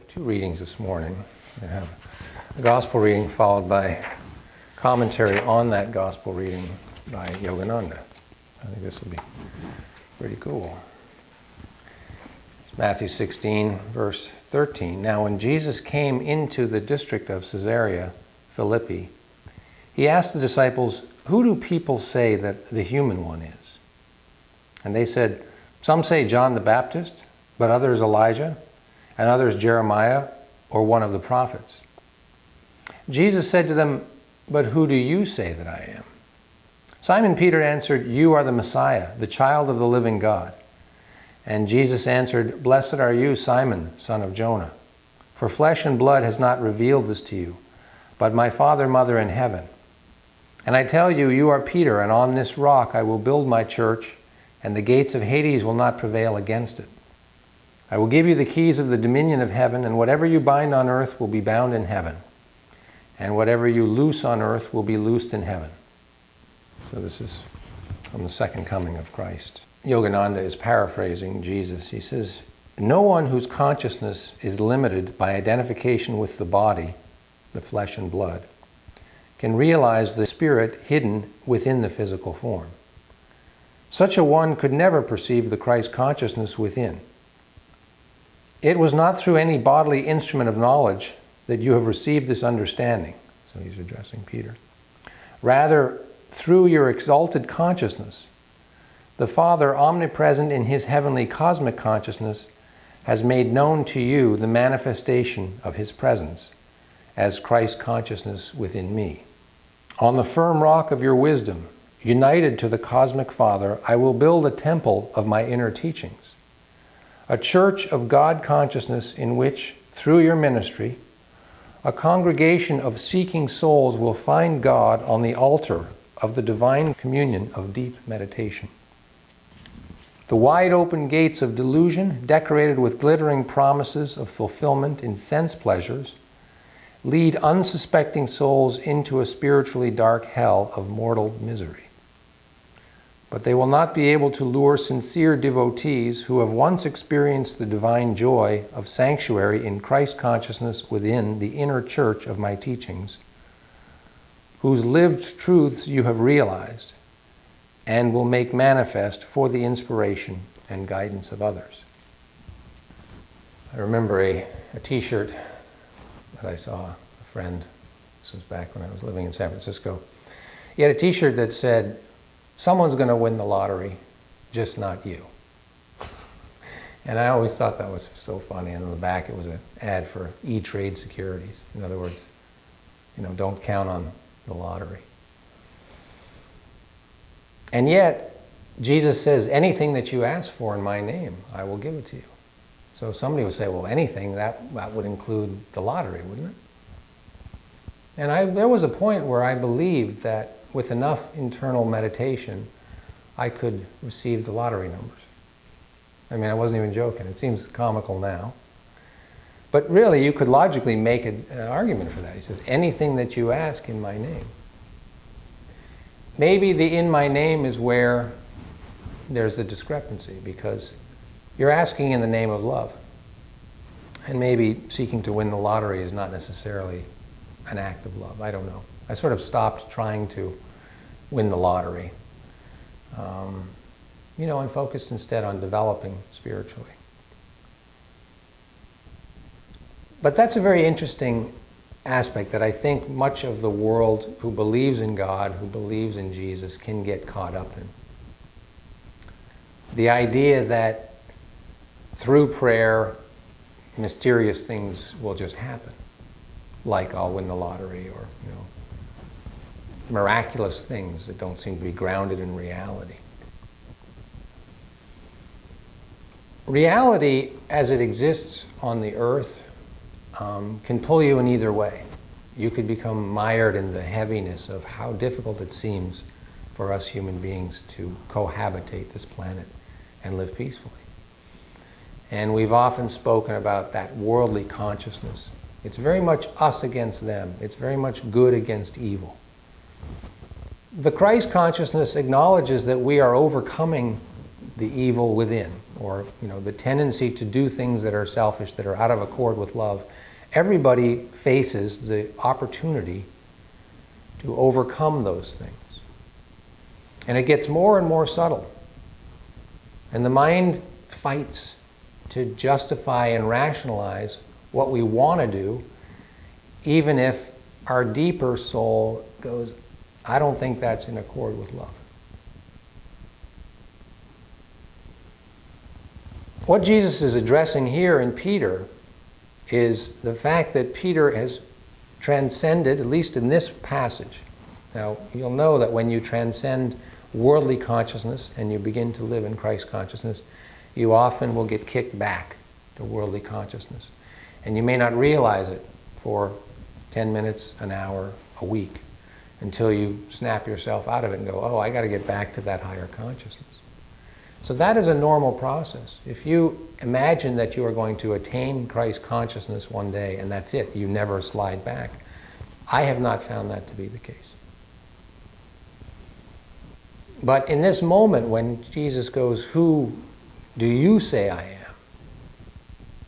two readings this morning. We have a gospel reading followed by commentary on that gospel reading by Yogananda. I think this will be pretty cool. It's Matthew 16, verse 13. Now when Jesus came into the district of Caesarea Philippi, he asked the disciples, "Who do people say that the human one is?" And they said, "Some say John the Baptist, but others Elijah, and others Jeremiah, or one of the prophets." Jesus said to them, "But who do you say that I am?" Simon Peter answered, "You are the Messiah, the child of the living God." And Jesus answered, "Blessed are you, Simon, son of Jonah, for flesh and blood has not revealed this to you, but my Father and Mother in heaven. And I tell you, you are Peter, and on this rock I will build my church, and the gates of Hades will not prevail against it. I will give you the keys of the dominion of heaven, and whatever you bind on earth will be bound in heaven, and whatever you loose on earth will be loosed in heaven." So this is from the second coming of Christ. Yogananda is paraphrasing Jesus. He says, "No one whose consciousness is limited by identification with the body, the flesh and blood, can realize the spirit hidden within the physical form. Such a one could never perceive the Christ consciousness within. It was not through any bodily instrument of knowledge that you have received this understanding." So he's addressing Peter. "Rather, through your exalted consciousness, the Father, omnipresent in his heavenly cosmic consciousness, has made known to you the manifestation of his presence as Christ consciousness within me. On the firm rock of your wisdom, united to the cosmic Father, I will build a temple of my inner teachings, a church of God consciousness in which, through your ministry, a congregation of seeking souls will find God on the altar of the divine communion of deep meditation. The wide open gates of delusion, decorated with glittering promises of fulfillment in sense pleasures, lead unsuspecting souls into a spiritually dark hell of mortal misery. But they will not be able to lure sincere devotees who have once experienced the divine joy of sanctuary in Christ consciousness within the inner church of my teachings, whose lived truths you have realized and will make manifest for the inspiration and guidance of others." I remember a t-shirt that I saw a friend, this was back when I was living in San Francisco. He had a t-shirt that said, "Someone's going to win the lottery, just not you." And I always thought that was so funny. And on the back it was an ad for E-Trade Securities. In other words, don't count on the lottery. And yet, Jesus says, anything that you ask for in my name, I will give it to you. So somebody would say, well, anything, that would include the lottery, wouldn't it? And there was a point where I believed that with enough internal meditation, I could receive the lottery numbers. I mean, I wasn't even joking. It seems comical now. But really, you could logically make an argument for that. He says, anything that you ask in my name. Maybe the in my name is where there's a discrepancy, because you're asking in the name of love. And maybe seeking to win the lottery is not necessarily an act of love. I don't know. I sort of stopped trying to win the lottery, and focused instead on developing spiritually. But that's a very interesting aspect that I think much of the world who believes in God, who believes in Jesus, can get caught up in. The idea that through prayer, mysterious things will just happen, like I'll win the lottery, or miraculous things that don't seem to be grounded in reality. Reality, as it exists on the earth, can pull you in either way. You could become mired in the heaviness of how difficult it seems for us human beings to cohabitate this planet and live peacefully. And we've often spoken about that worldly consciousness. It's very much us against them. It's very much good against evil. The Christ consciousness acknowledges that we are overcoming the evil within. or the tendency to do things that are selfish, that are out of accord with love, everybody faces the opportunity to overcome those things. And it gets more and more subtle. And the mind fights to justify and rationalize what we want to do, even if our deeper soul goes, I don't think that's in accord with love. What Jesus is addressing here in Peter is the fact that Peter has transcended, at least in this passage. Now, you'll know that when you transcend worldly consciousness and you begin to live in Christ consciousness, you often will get kicked back to worldly consciousness. And you may not realize it for 10 minutes, an hour, a week, until you snap yourself out of it and go, oh, I got to get back to that higher consciousness. So that is a normal process. If you imagine that you are going to attain Christ consciousness one day and that's it, you never slide back, I have not found that to be the case. But in this moment when Jesus goes, who do you say I am?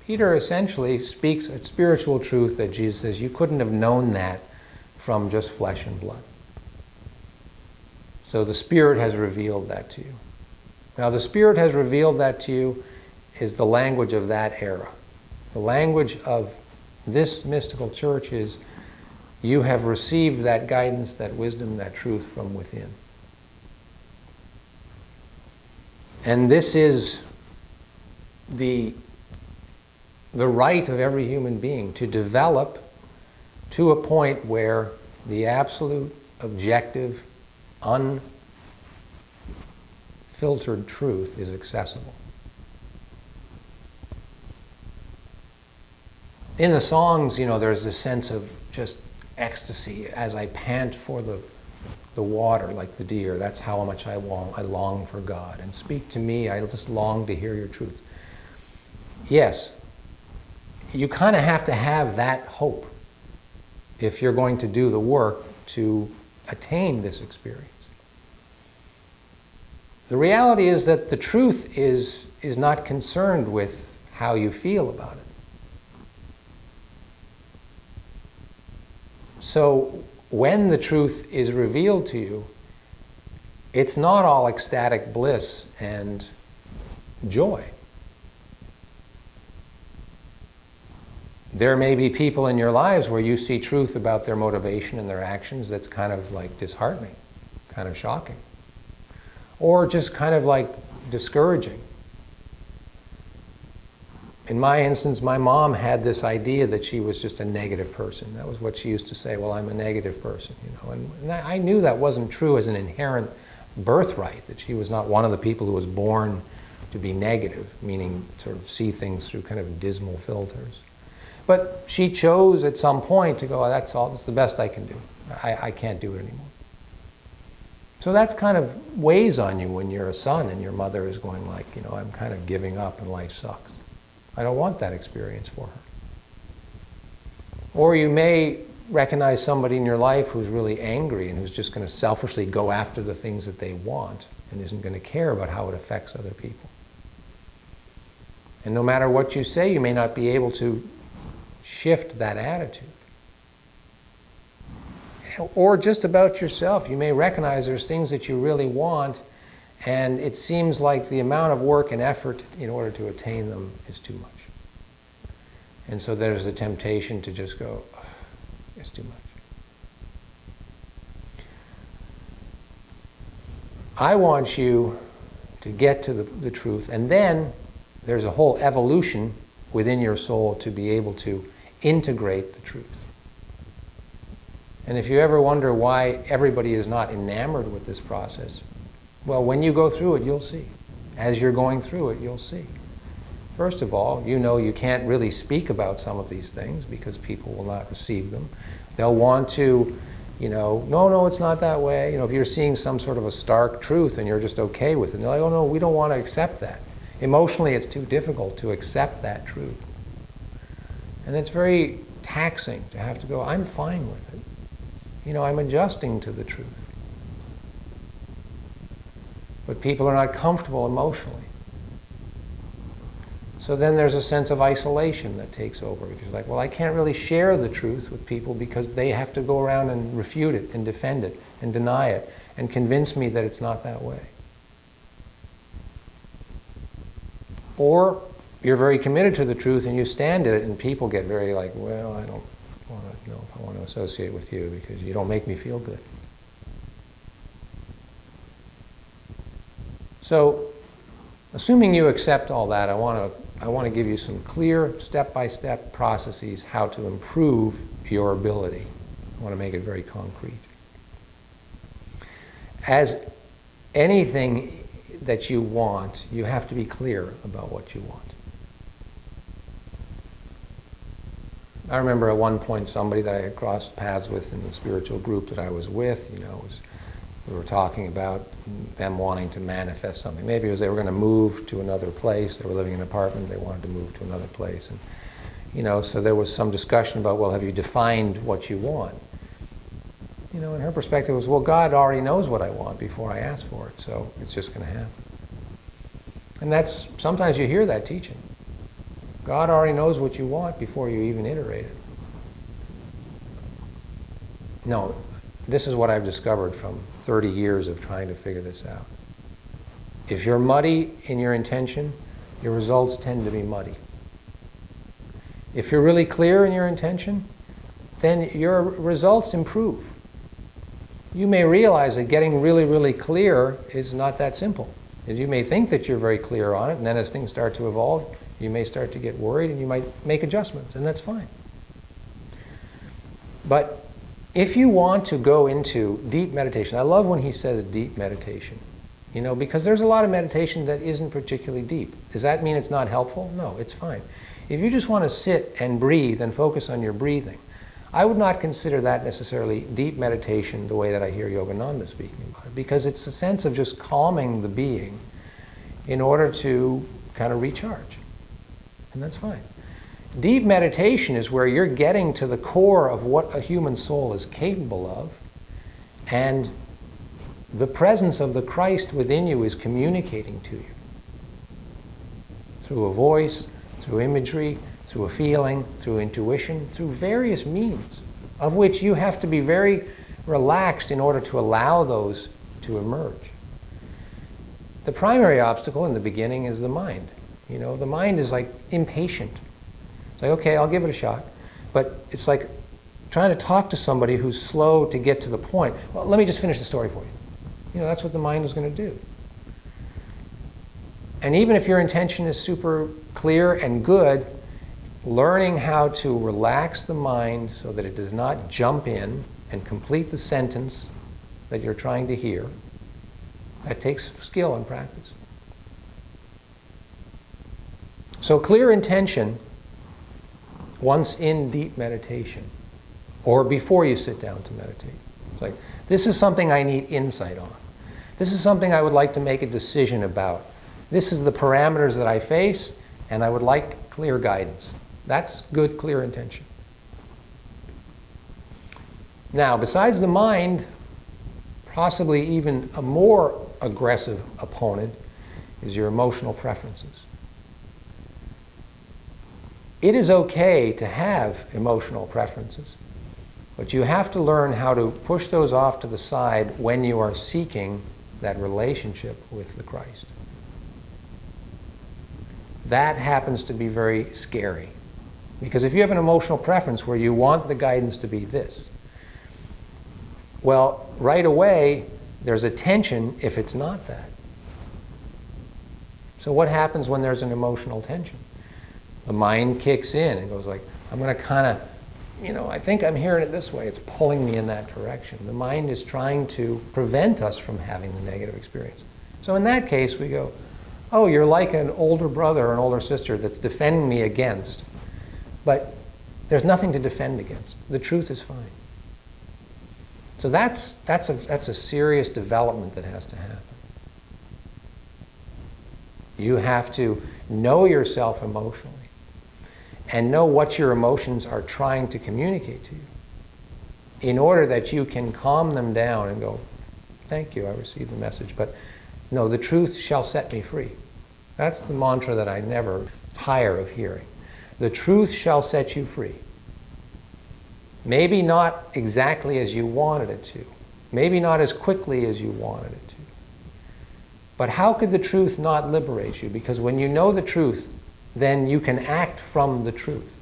Peter essentially speaks a spiritual truth that Jesus says, you couldn't have known that from just flesh and blood. So the Spirit has revealed that to you. Now the Spirit has revealed that to you is the language of that era. The language of this mystical church is you have received that guidance, that wisdom, that truth from within. And this is the right of every human being to develop to a point where the absolute, objective, unfiltered truth is accessible. In the songs, there's this sense of just ecstasy as I pant for the water like the deer. That's how much I long for God. And speak to me, I just long to hear your truths. Yes, you kind of have to have that hope if you're going to do the work to attain this experience. The reality is that the truth is not concerned with how you feel about it. So when the truth is revealed to you, it's not all ecstatic bliss and joy. There may be people in your lives where you see truth about their motivation and their actions that's kind of like disheartening, kind of shocking, or just kind of like discouraging. In my instance, my mom had this idea that she was just a negative person. That was what she used to say, well, I'm a negative person, And I knew that wasn't true as an inherent birthright, that she was not one of the people who was born to be negative, meaning sort of see things through kind of dismal filters. But she chose at some point to go, oh, that's the best I can do. I can't do it anymore. So that's kind of weighs on you when you're a son and your mother is going like, I'm kind of giving up and life sucks. I don't want that experience for her. Or you may recognize somebody in your life who's really angry and who's just going to selfishly go after the things that they want and isn't going to care about how it affects other people. And no matter what you say, you may not be able to shift that attitude. Or just about yourself. You may recognize there's things that you really want, and it seems like the amount of work and effort in order to attain them is too much. And so there's a temptation to just go, oh, it's too much. I want you to get to the truth, and then there's a whole evolution within your soul to be able to integrate the truth. And if you ever wonder why everybody is not enamored with this process, well, when you go through it, you'll see. As you're going through it, you'll see. First of all, you can't really speak about some of these things because people will not receive them. They'll want to, no, it's not that way. If you're seeing some sort of a stark truth and you're just okay with it, they're like, oh no, we don't want to accept that. Emotionally, it's too difficult to accept that truth. And it's very taxing to have to go, I'm fine with it. I'm adjusting to the truth. But people are not comfortable emotionally. So then there's a sense of isolation that takes over. Because like, well, I can't really share the truth with people because they have to go around and refute it and defend it and deny it and convince me that it's not that way. Or you're very committed to the truth and you stand at it and people get very like, well, I don't want to know if I want to associate with you because you don't make me feel good. So, assuming you accept all that, I want to give you some clear step-by-step processes how to improve your ability. I want to make it very concrete. As anything that you want, you have to be clear about what you want. I remember at one point somebody that I had crossed paths with in the spiritual group that I was with, we were talking about them wanting to manifest something. Maybe it was they were going to move to another place. They were living in an apartment. They wanted to move to another place. And, so there was some discussion about, well, have you defined what you want? And her perspective was, well, God already knows what I want before I ask for it, so it's just going to happen. And that's, sometimes you hear that teaching. God already knows what you want before you even iterate it. No, this is what I've discovered from 30 years of trying to figure this out. If you're muddy in your intention, your results tend to be muddy. If you're really clear in your intention, then your results improve. You may realize that getting really, really clear is not that simple. You may think that you're very clear on it, and then as things start to evolve, you may start to get worried and you might make adjustments, and that's fine. But if you want to go into deep meditation, I love when he says deep meditation, because there's a lot of meditation that isn't particularly deep. Does that mean it's not helpful? No, it's fine. If you just want to sit and breathe and focus on your breathing, I would not consider that necessarily deep meditation the way that I hear Yogananda speaking about it, because it's a sense of just calming the being in order to kind of recharge. And that's fine. Deep meditation is where you're getting to the core of what a human soul is capable of, and the presence of the Christ within you is communicating to you. Through a voice, through imagery, through a feeling, through intuition, through various means, of which you have to be very relaxed in order to allow those to emerge. The primary obstacle in the beginning is the mind. The mind is like impatient. It's like, okay, I'll give it a shot. But it's like trying to talk to somebody who's slow to get to the point. Well, let me just finish the story for you. That's what the mind is going to do. And even if your intention is super clear and good, learning how to relax the mind so that it does not jump in and complete the sentence that you're trying to hear, that takes skill and practice. So clear intention once in deep meditation, or before you sit down to meditate. It's like, this is something I need insight on. This is something I would like to make a decision about. This is the parameters that I face, and I would like clear guidance. That's good, clear intention. Now, besides the mind, possibly even a more aggressive opponent is your emotional preferences. It is okay to have emotional preferences, but you have to learn how to push those off to the side when you are seeking that relationship with the Christ. That happens to be very scary, because if you have an emotional preference where you want the guidance to be this, well, right away, there's a tension if it's not that. So what happens when there's an emotional tension? The mind kicks in and goes like, I'm going to kind of, I think I'm hearing it this way. It's pulling me in that direction. The mind is trying to prevent us from having the negative experience. So in that case, we go, oh, you're like an older brother or an older sister that's defending me against. But there's nothing to defend against. The truth is fine. So that's a serious development that has to happen. You have to know yourself emotionally and know what your emotions are trying to communicate to you in order that you can calm them down and go, thank you, I received the message, but no, the truth shall set me free. That's the mantra that I never tire of hearing. The truth shall set you free. Maybe not exactly as you wanted it to. Maybe not as quickly as you wanted it to. But how could the truth not liberate you? Because when you know the truth, then you can act from the truth.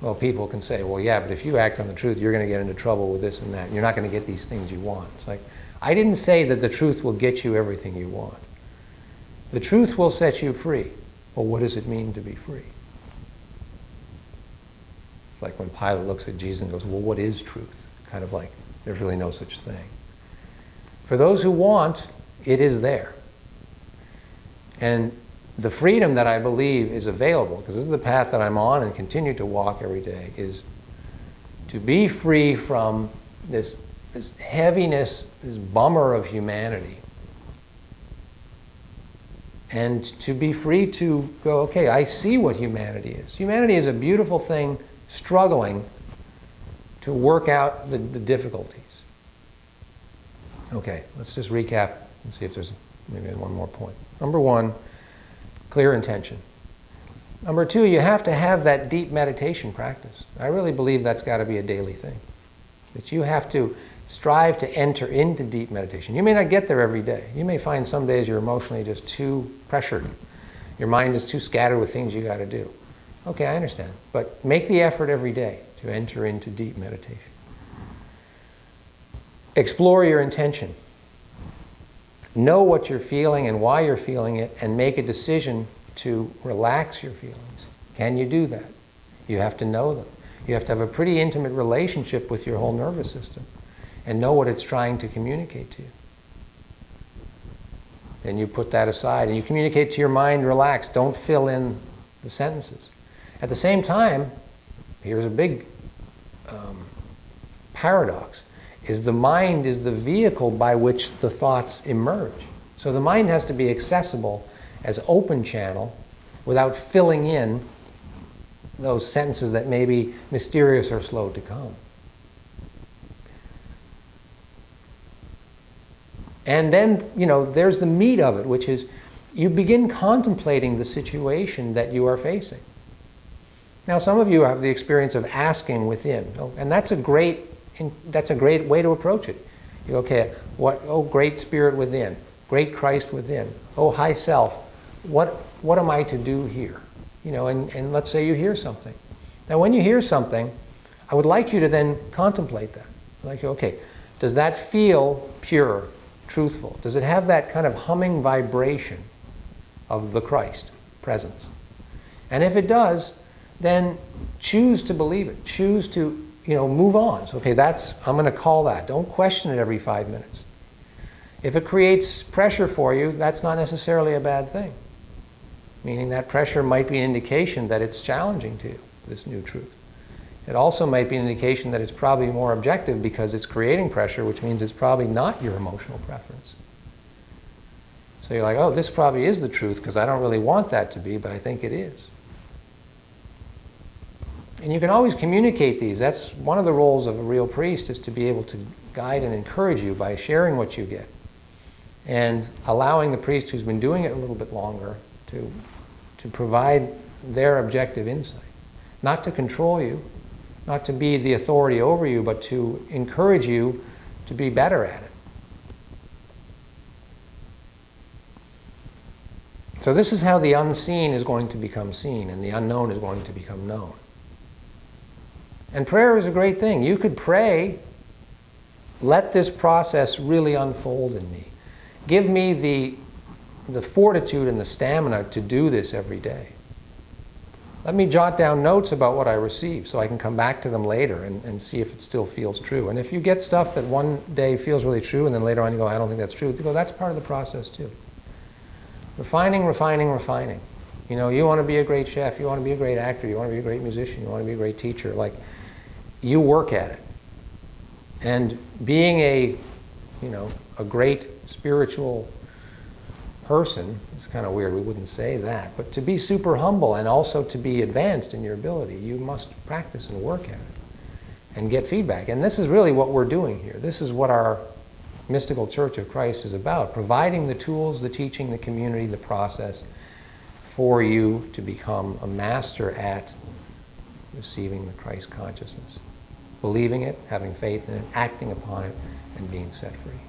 Well, people can say, well, yeah, but if you act on the truth, you're going to get into trouble with this and that. And you're not going to get these things you want. It's like, I didn't say that the truth will get you everything you want. The truth will set you free. Well, what does it mean to be free? It's like when Pilate looks at Jesus and goes, well, what is truth? Kind of like, there's really no such thing. For those who want, it is there. And the freedom that I believe is available, because this is the path that I'm on and continue to walk every day, is to be free from this heaviness, this bummer of humanity. And to be free to go, okay, I see what humanity is. Humanity is a beautiful thing struggling to work out the difficulties. Okay, let's just recap and see if there's maybe one more point. Number one, clear intention. Number two, you have to have that deep meditation practice. I really believe that's got to be a daily thing. That you have to strive to enter into deep meditation. You may not get there every day. You may find some days you're emotionally just too pressured. Your mind is too scattered with things you got to do. Okay, I understand. But make the effort every day to enter into deep meditation. Explore your intention. Know what you're feeling and why you're feeling it, and make a decision to relax your feelings. Can you do that? You have to know them. You have to have a pretty intimate relationship with your whole nervous system and know what it's trying to communicate to you. Then you put that aside and you communicate to your mind, relax, don't fill in the sentences. At the same time, here's a big paradox, is the mind is the vehicle by which the thoughts emerge. So the mind has to be accessible as open channel without filling in those sentences that may be mysterious or slow to come. And then, there's the meat of it, which is you begin contemplating the situation that you are facing. Now, some of you have the experience of asking within, and that's a great way to approach it. You go, okay, great spirit within, great Christ within, high self, what am I to do here? And let's say you hear something. Now, when you hear something, I would like you to then contemplate that. Like, okay, does that feel pure, truthful? Does it have that kind of humming vibration of the Christ presence? And if it does, then choose to believe it. Choose to, move on. So, okay, I'm going to call that. Don't question it every 5 minutes. If it creates pressure for you, that's not necessarily a bad thing. Meaning that pressure might be an indication that it's challenging to you, this new truth. It also might be an indication that it's probably more objective because it's creating pressure, which means it's probably not your emotional preference. So you're like, this probably is the truth because I don't really want that to be, but I think it is. And you can always communicate these. That's one of the roles of a real priest, is to be able to guide and encourage you by sharing what you get and allowing the priest who's been doing it a little bit longer to provide their objective insight. Not to control you, not to be the authority over you, but to encourage you to be better at it. So this is how the unseen is going to become seen and the unknown is going to become known. And prayer is a great thing. You could pray, let this process really unfold in me. Give me the fortitude and the stamina to do this every day. Let me jot down notes about what I receive so I can come back to them later and see if it still feels true. And if you get stuff that one day feels really true and then later on you go, I don't think that's true, you go, that's part of the process too. Refining, refining, refining. You want to be a great chef, you want to be a great actor, you want to be a great musician, you want to be a great teacher. You work at it. And being a great spiritual person, it's kind of weird, we wouldn't say that, but to be super humble and also to be advanced in your ability, you must practice and work at it and get feedback. And this is really what we're doing here. This is what our mystical Church of Christ is about, providing the tools, the teaching, the community, the process for you to become a master at receiving the Christ consciousness. Believing it, having faith in it, acting upon it, and being set free.